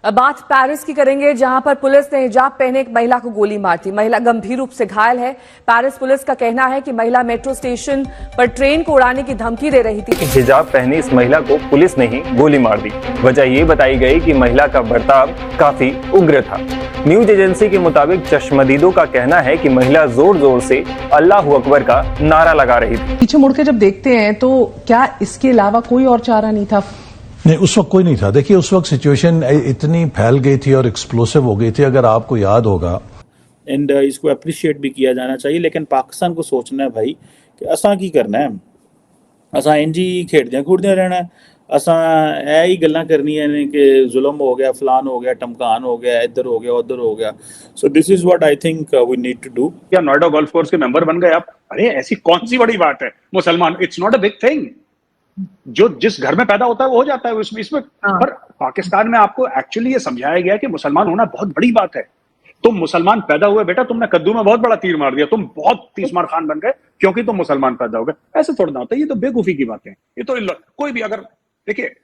अब बात पेरिस की करेंगे, जहां पर पुलिस ने हिजाब पहने एक महिला को गोली मार दी। महिला गंभीर रूप से घायल है। पेरिस पुलिस का कहना है कि महिला मेट्रो स्टेशन पर ट्रेन को उड़ाने की धमकी दे रही थी। हिजाब पहनी इस महिला को पुलिस ने ही गोली मार दी। वजह ये बताई गई कि महिला का बर्ताव काफी उग्र था। न्यूज एजेंसी के मुताबिक चश्मदीदों का कहना है कि महिला जोर जोर से अल्लाह अकबर का नारा लगा रही थी। पीछे मुड़कर जब देखते हैं तो क्या इसके अलावा कोई और चारा नहीं था? नहीं, उस वक्त कोई नहीं था। देखिए, उस वक्त सिचुएशन इतनी फैल गई थी और एक्सप्लोसिव हो गई थी, अगर आपको याद होगा। एंड इसको अप्रिशिएट भी किया जाना चाहिए, लेकिन पाकिस्तान को सोचना है भाई कि असा की करना है। असा इंज ही खेडदियां खुड़दियां रहना है। असा ही गल्लां करनियां ने कि जुल्म हो गया, फलान हो गया, टमकान हो गया, इधर हो गया, उधर हो गया। So this is what I think we need to do. क्या नोएडा गोल्फ कोर्स के मेंबर बन गए आप? अरे ऐसी कौन सी बड़ी बात है? मुसलमान, it's not a big thing. जो जिस घर में पैदा होता है वो हो जाता है इसमें। पर पाकिस्तान में आपको एक्चुअली ये समझाया गया कि मुसलमान होना बहुत बड़ी बात है। तुम मुसलमान पैदा हुए बेटा, तुमने कद्दू में बहुत बड़ा तीर मार दिया, तुम बहुत तीसमार खान बन गए क्योंकि तुम मुसलमान पैदा हो गए। ऐसे थोड़ा ना होता है, ये तो बेवकूफी की बातें हैं। ये तो कोई भी, अगर देखिए,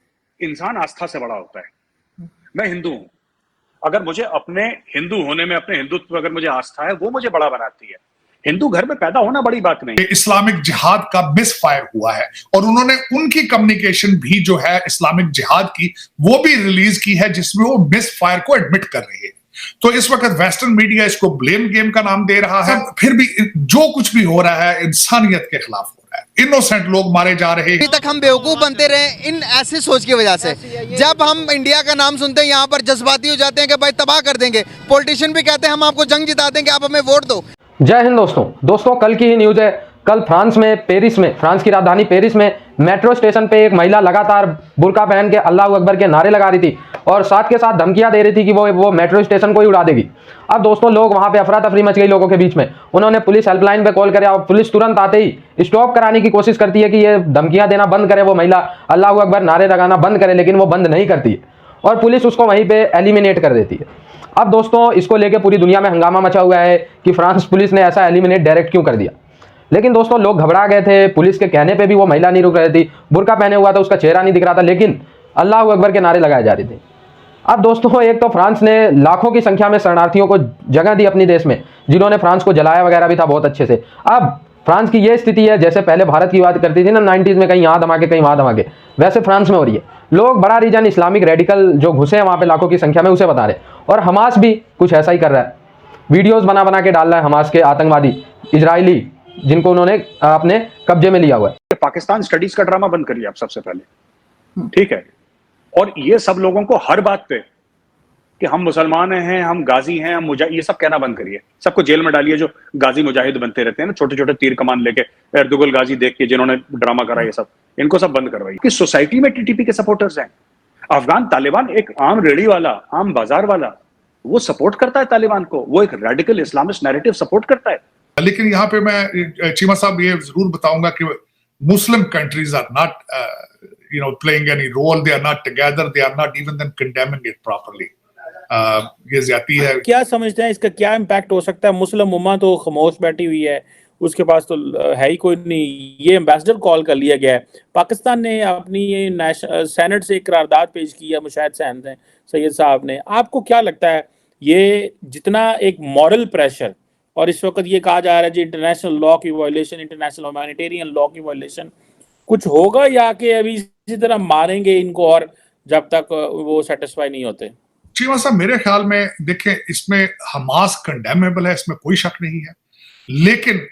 इंसान आस्था से बड़ा होता है। मैं हिंदू हूं, अगर मुझे अपने हिंदू होने में, अपने हिंदुत्व अगर मुझे आस्था है, वो मुझे बड़ा बनाती है। हिंदू घर में पैदा होना बड़ी बात नहीं। इस्लामिक जिहाद का मिस फायर हुआ है और उन्होंने उनकी कम्युनिकेशन भी जो है इस्लामिक जिहाद की, वो भी रिलीज की है, जिसमें वो मिस फायर को एडमिट कर रही है। तो इस वक्त वेस्टर्न मीडिया इसको ब्लेम गेम का नाम दे रहा है। फिर भी जो कुछ भी हो रहा है इंसानियत के खिलाफ हो रहा है। इनोसेंट लोग मारे जा रहे हैं। अभी तक हम बेवकूफ बनते रहे इन ऐसी सोच की वजह से। जब हम इंडिया का नाम सुनते हैं यहाँ पर जज्बाती हो जाते हैं कि भाई तबाह कर देंगे। पॉलिटिशियन भी कहते हैं हम आपको जंग जिता देंगे, आप हमें वोट दो। जय हिंद दोस्तों, कल की ही न्यूज़ है। कल फ्रांस की राजधानी पेरिस में मेट्रो स्टेशन पे एक महिला लगातार बुर्का पहन के अल्लाह अकबर के नारे लगा रही थी और साथ के साथ धमकियां दे रही थी कि वो मेट्रो स्टेशन को ही उड़ा देगी। अब दोस्तों, लोग वहां पे अफरा तफरी मच गई लोगों के बीच में। उन्होंने पुलिस हेल्पलाइन पे कॉल किया और पुलिस तुरंत आते ही स्टॉप कराने की कोशिश करती है कि ये धमकियां देना बंद करे, वो महिला अल्लाह अकबर नारे लगाना बंद करे, लेकिन वो बंद नहीं करती है और पुलिस उसको वहीं पे एलिमिनेट कर देती है। अब दोस्तों, इसको लेके पूरी दुनिया में हंगामा मचा हुआ है कि फ्रांस पुलिस ने ऐसा एलिमिनेट डायरेक्ट क्यों कर दिया। लेकिन दोस्तों, लोग घबरा गए थे। पुलिस के कहने पे भी वो महिला नहीं रुक रही थी। बुर्का पहने हुआ था, उसका चेहरा नहीं दिख रहा था, लेकिन अल्लाह अकबर के नारे लगाए जा रहे थे। अब दोस्तों, एक तो फ्रांस ने लाखों की संख्या में शरणार्थियों को जगह दी अपनी देश में, जिन्होंने फ्रांस को जलाया वगैरह भी था बहुत अच्छे से। अब फ्रांस की ये स्थिति है, जैसे पहले भारत की बात करती थी ना 90s में, कहीं यहाँ धमाके कहीं वहाँ धमाके, वैसे फ्रांस में हो रही है। लोग बड़ा रीजन इस्लामिक रेडिकल जो घुसे हैं वहाँ पे लाखों की संख्या में, उसे बता रहे। और हमास भी कुछ ऐसा ही कर रहा है। वीडियोस बना बना के डाल रहा है हमास के आतंकवादी इजरायली, जिनको उन्होंने अपने कब्जे में लिया हुआ है। पाकिस्तान स्टडीज का ड्रामा बंद करिए आप सबसे पहले, ठीक है? और ये सब लोगों को हर बात पे कि हम मुसलमान हैं, हम गाजी हैं, हम मुजाहिद, ये सब कहना बंद करिए। सबको जेल में डालिए जो गाजी मुजाहिद बनते रहते हैं ना, छोटे छोटे तीर कमान लेके, एर्दुगल गाजी देख के जिन्होंने ड्रामा करा, ये सब इनको सब बंद करवाइए। कि सोसाइटी में टीटीपी के सपोर्टर्स हैं। अफगान तालिबान एक आम रेडी वाला, आम बाजार वाला, वो सपोर्ट करता है तालिबान को, वो एक रेडिकल इस्लामिस्ट नैरेटिव सपोर्ट करता है। लेकिन यहाँ पे मैं चीमा साहब ये जरूर बताऊंगा कि Muslim countries are not playing any role, they are not together, they are not even then condemning it properly. ये ज्यादती है। क्या समझते हैं इसका क्या इम्पैक्ट हो सकता है? मुस्लिम उम्मा तो खामोश बैठी हुई है, उसके पास तो है ही कोई नहीं। ये एम्बेसडर कॉल कर लिया गया है। पाकिस्तान ने अपनी सेनेट से एक करारदाद पेश की है, मुशाहिद सैयद साहब ने। आपको क्या लगता है, ये जितना एक मॉरल प्रेशर, और इस वक्त ये कहा जा रहा है जी इंटरनेशनल लॉ की वायलेशन, इंटरनेशनल ह्यूमैनिटेरियन लॉ की वायलेशन, कुछ होगा या कि अभी इसी तरह मारेंगे इनको और जब तक वो सेटिस्फाई नहीं होते? चीमा साहब, मेरे ख्याल में देखें, इसमें हमास कंडेमेबल है, इसमें कोई शक नहीं है। लेकिन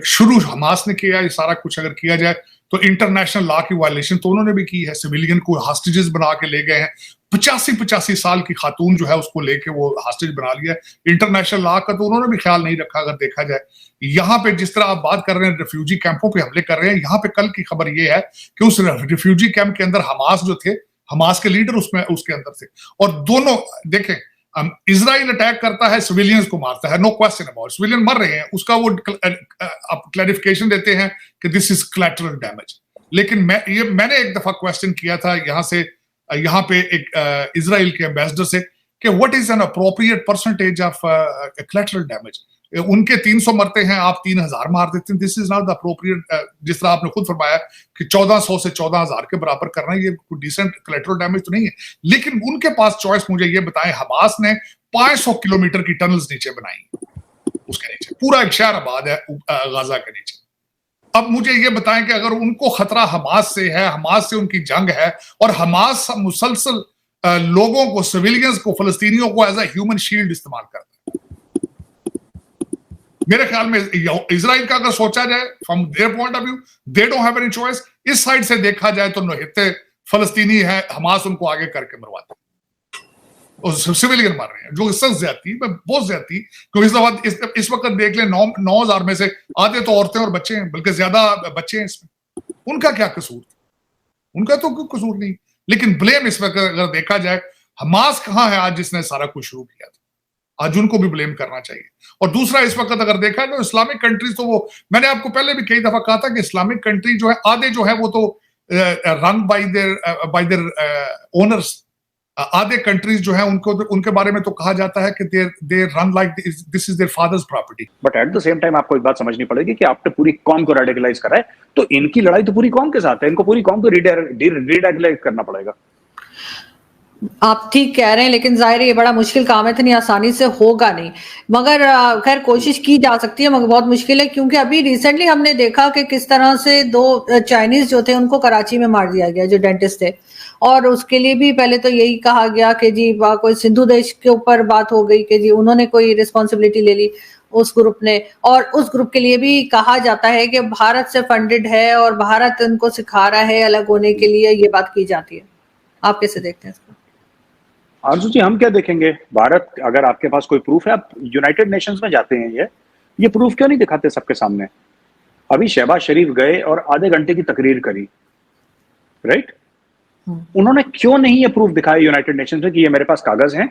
शुरू हमास ने किया, ये सारा कुछ अगर किया जाए तो इंटरनेशनल लॉ की वायलेशन तो उन्होंने भी की है। सिविलियन को हॉस्टेजेस बना के ले गए हैं। 85 साल की खातून जो है उसको लेके वो हॉस्टेज बना लिया। इंटरनेशनल लॉ का तो उन्होंने भी ख्याल नहीं रखा। अगर देखा जाए यहाँ पे जिस तरह आप बात कर रहे हैं, रिफ्यूजी कैंपों पे हमले कर रहे हैं, यहाँ पे कल की खबर ये है कि उस रिफ्यूजी कैंप के अंदर हमास जो थे, हमास के लीडर उसमें उसके अंदर थे। और दोनों देखें, इजराइल अटैक करता है, सिविलियंस को मारता है, नो क्वेश्चन अबाउट, सिविलियन मर रहे हैं, उसका वो क्लैरिफिकेशन देते हैं कि दिस इज कोलैटरल डैमेज। लेकिन मैंने एक दफा क्वेश्चन किया था यहाँ पे एक इजराइल के एम्बेसडर से कि what is an appropriate percentage of collateral damage. उनके 300 मरते हैं, आप 3000 मार देते हैं। This is not the appropriate, जिस तरह आपने खुद फरमाया कि 1400 से 14000 के बराबर करना, ये कोई डिसेंट कोलैटरल डैमेज तो नहीं है। लेकिन उनके पास चॉइस, मुझे ये बताएं, हमास ने 500 किलोमीटर की टनल्स नीचे बनाई, उसके नीचे पूरा एक शहर आबाद है गाजा के नीचे। अब मुझे ये बताएं कि अगर उनको खतरा हमास से है, हमास से उनकी जंग है, और हमास मुसलसल लोगों को, सिविलियंस को, फलस्तीनियों को एज अ ह्यूमन शील्ड इस्तेमाल करता है, मेरे ख्याल में इजराइल का अगर सोचा जाए from their point of view, they don't have any choice. इस साइड से देखा जाए तो नहिते फलस्तीनी है, हमास उनको आगे करके मरवाते हैं और सिविलियन मार रहे हैं, जो सख्त ज्यादती, बहुत ज्यादती। क्योंकि इस वक्त देख ले 9,000 में से आधे तो औरतें और बच्चे हैं, बल्कि ज्यादा बच्चे हैं इसमें। उनका क्या कसूर था? उनका तो कोई कसूर नहीं। लेकिन ब्लेम इस वक्त अगर देखा जाए, हमास कहां है आज जिसने सारा कुछ शुरू किया था? आज उनको भी ब्लेम करना चाहिए। और दूसरा, इस वक्त अगर देखा तो इस्लामिक कंट्रीज, तो वो मैंने आपको पहले भी कई दफा कहा था कि इस्लामिक कंट्री जो है, आधे जो है वो तो रन बाय देयर ओनर्स। आधे कंट्रीज जो है उनको, उनके बारे में तो कहा जाता है कि they run like this is their father's property. But at the same time आपको एक बात समझनी पड़ेगी कि आपने पूरी कौम को रेडिकलाइज करा है, तो इनकी लड़ाई तो पूरी कौम के साथ है, इनको पूरी कौम को रीरेडिकलाइज करना पड़ेगा। आप ठीक कह रहे हैं, लेकिन जाहिर है ये बड़ा मुश्किल काम है, इतनी आसानी से होगा नहीं। मगर खैर कोशिश की जा सकती है, मगर बहुत मुश्किल है, क्योंकि अभी रिसेंटली हमने देखा कि किस तरह से 2 चाइनीज जो थे उनको कराची में मार दिया गया, जो डेंटिस्ट थे। और उसके लिए भी पहले तो यही कहा गया कि जी कोई सिंधु देश के ऊपर बात हो गई कि जी उन्होंने कोई रिस्पॉन्सिबिलिटी ले ली उस ग्रुप ने, और उस ग्रुप के लिए भी कहा जाता है कि भारत से फंडेड है और भारत उनको सिखा रहा है अलग होने के लिए, ये बात की जाती है। आप कैसे देखते हैं इसको? आरजू जी, हम क्या देखेंगे? भारत, अगर आपके पास कोई प्रूफ है, आप यूनाइटेड नेशंस में जाते हैं, ये प्रूफ क्यों नहीं दिखाते सबके सामने? अभी शहबाज शरीफ गए और आधे घंटे की तकरीर करी, राइट? उन्होंने क्यों नहीं ये प्रूफ दिखाया यूनाइटेड नेशंस में कि ये मेरे पास कागज हैं,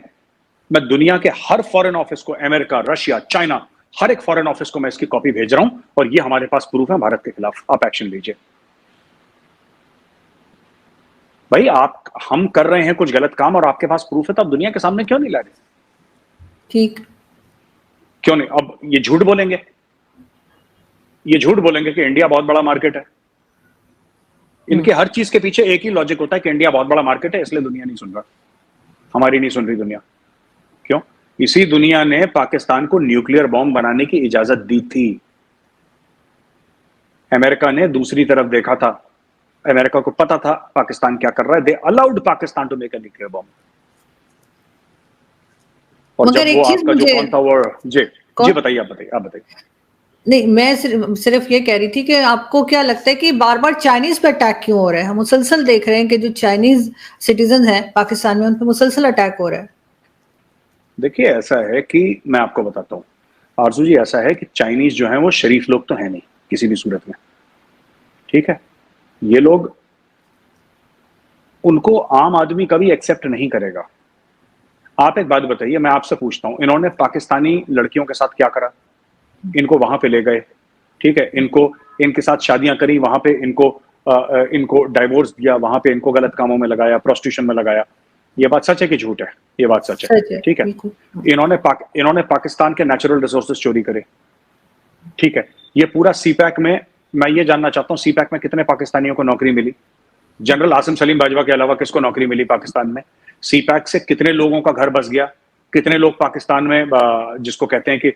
मैं दुनिया के हर फॉरेन ऑफिस को, अमेरिका, रशिया, चाइना, हर एक फॉरेन ऑफिस को मैं इसकी कॉपी भेज रहा हूं और ये हमारे पास प्रूफ है भारत के खिलाफ, आप एक्शन लीजिए। भाई, हम कर रहे हैं कुछ गलत काम और आपके पास प्रूफ है, तो आप दुनिया के सामने क्यों नहीं ला रहे? ठीक, क्यों नहीं? अब ये झूठ बोलेंगे, कि इंडिया बहुत बड़ा मार्केट है। इनके हर चीज के पीछे एक ही लॉजिक होता है कि इंडिया बहुत बड़ा मार्केट है, इसलिए दुनिया नहीं सुन रहा, हमारी नहीं सुन रही दुनिया। क्यों? इसी दुनिया ने पाकिस्तान को न्यूक्लियर बॉम्ब बनाने की इजाजत दी थी। अमेरिका ने दूसरी तरफ देखा था, अमेरिका को पता था पाकिस्तान क्या कर रहा है, they allowed Pakistan to make a nuclear bomb. और जब वो आपका जो कौन था वो, जी बताइए, आप बताइए। नहीं, मैं सिर्फ ये कह रही थी कि आपको क्या लगता है कि बार बार चाइनीज पे अटैक क्यों हो रहा है? हम मुसलसल देख रहे हैं कि जो चाइनीज सिटीजन हैं पाकिस्तान में, उन पे मुसलसल अटैक हो रहा है। देखिए, ऐसा है कि मैं आपको बताता हूँ आरजू जी, ऐसा है कि चाइनीज जो है वो शरीफ लोग तो है नहीं किसी भी सूरत में, ठीक है? ये लोग, उनको आम आदमी कभी एक्सेप्ट नहीं करेगा। आप एक बात बताइए, मैं आपसे पूछता हूं, इन्होंने पाकिस्तानी लड़कियों के साथ क्या करा? इनको वहां पे ले गए, ठीक है, इनके साथ शादियां करी, वहां पे इनको डाइवोर्स दिया, वहां पे इनको गलत कामों में लगाया, प्रोस्टिट्यूशन में लगाया। ये बात सच है कि झूठ है? ये बात सच है, ठीक है? इन्होंने पाकिस्तान के नेचुरल रिसोर्सेज चोरी करे, ठीक है? ये पूरा सीपैक में, मैं ये जानना चाहता हूँ, सीपैक में कितने पाकिस्तानियों को नौकरी मिली? जनरल आसिम सलीम बाजवा के अलावा किसको नौकरी मिली पाकिस्तान में? सीपैक से कितने लोगों का घर बस गया? कितने लोग पाकिस्तान में, जिसको कहते हैं कि,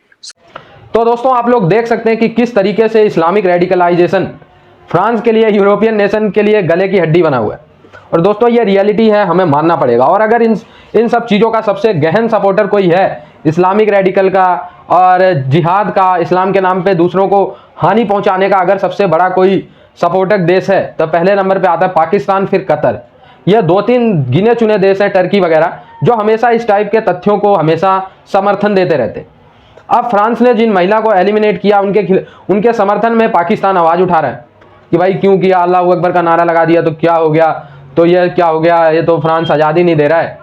तो दोस्तों आप लोग देख सकते हैं कि किस तरीके से इस्लामिक रेडिकलाइजेशन फ्रांस के लिए, यूरोपियन नेशन के लिए गले की हड्डी बना हुआ है। और दोस्तों ये रियलिटी है, हमें मानना पड़ेगा। और अगर इन सब चीज़ों का सबसे गहन सपोर्टर कोई है, इस्लामिक रेडिकल का और जिहाद का, इस्लाम के नाम पे दूसरों को हानि पहुंचाने का अगर सबसे बड़ा कोई सपोर्टर देश है, तो पहले नंबर पे आता है पाकिस्तान, फिर कतर। ये 2-3 गिने चुने देश हैं, टर्की वगैरह, जो हमेशा इस टाइप के तथ्यों को हमेशा समर्थन देते रहते। अब फ्रांस ने जिन महिला को एलिमिनेट किया, उनके समर्थन में पाकिस्तान आवाज़ उठा रहा है कि भाई क्यों किया, अल्लाह अकबर का नारा लगा दिया तो क्या हो गया, तो ये क्या हो गया, ये तो फ्रांस आज़ादी नहीं दे रहा है।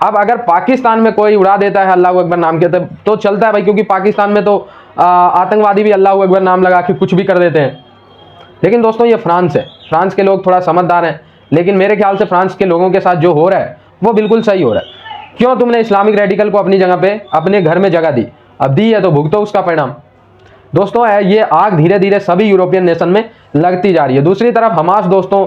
अब अगर पाकिस्तान में कोई उड़ा देता है अल्लाह अकबर नाम के, तो चलता है भाई, क्योंकि पाकिस्तान में तो आतंकवादी भी अल्लाह अकबर नाम लगा के कुछ भी कर देते हैं। लेकिन दोस्तों ये फ्रांस है, फ्रांस के लोग थोड़ा समझदार हैं, लेकिन मेरे ख्याल से फ्रांस के लोगों के साथ जो हो रहा है वो बिल्कुल सही हो रहा है। क्यों तुमने इस्लामिक रेडिकल को अपनी जगह पे, अपने घर में जगह दी? अब दी है तो भुगतो उसका परिणाम। दोस्तों ये आग धीरे धीरे सभी यूरोपियन नेशन में लगती जा रही है। दूसरी तरफ हमास दोस्तों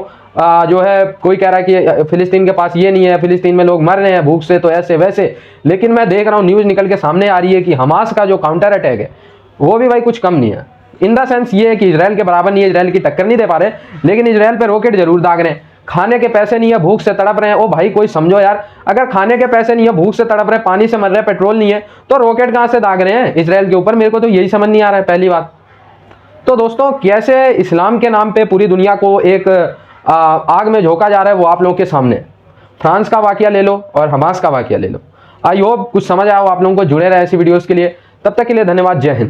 जो है कोई कह रहा है कि फिलिस्तीन के पास ये नहीं है, फिलिस्तीन में लोग मर रहे हैं भूख से, तो ऐसे वैसे, लेकिन मैं देख रहा हूँ न्यूज़ निकल के सामने आ रही है कि हमास का जो काउंटर अटैक है वो भी भाई कुछ कम नहीं है। इन द सेंस ये है कि इजराइल के बराबर नहीं है, इजराइल की टक्कर नहीं दे पा रहे, लेकिन इजराइल पे रॉकेट जरूर दाग रहे हैं। खाने के पैसे नहीं है, भूख से तड़प रहे हैं। ओ भाई कोई समझो यार, अगर खाने के पैसे नहीं है, भूख से तड़प रहे हैं, पानी से मर रहे हैं, पेट्रोल नहीं है, तो रॉकेट कहां से दाग रहे हैं इजराइल के ऊपर? मेरे को तो यही समझ नहीं आ रहा है पहली बात। तो दोस्तों कैसे इस्लाम के नाम पे पूरी दुनिया को एक आग में झोंका जा रहा है वो आप लोगों के सामने। फ्रांस का वाकया ले लो और हमास का वाकया ले लो। आई होप कुछ समझ आया हो आप लोगों को। जुड़े रहे ऐसी वीडियोस के लिए, तब तक के लिए धन्यवाद। जय हिंद।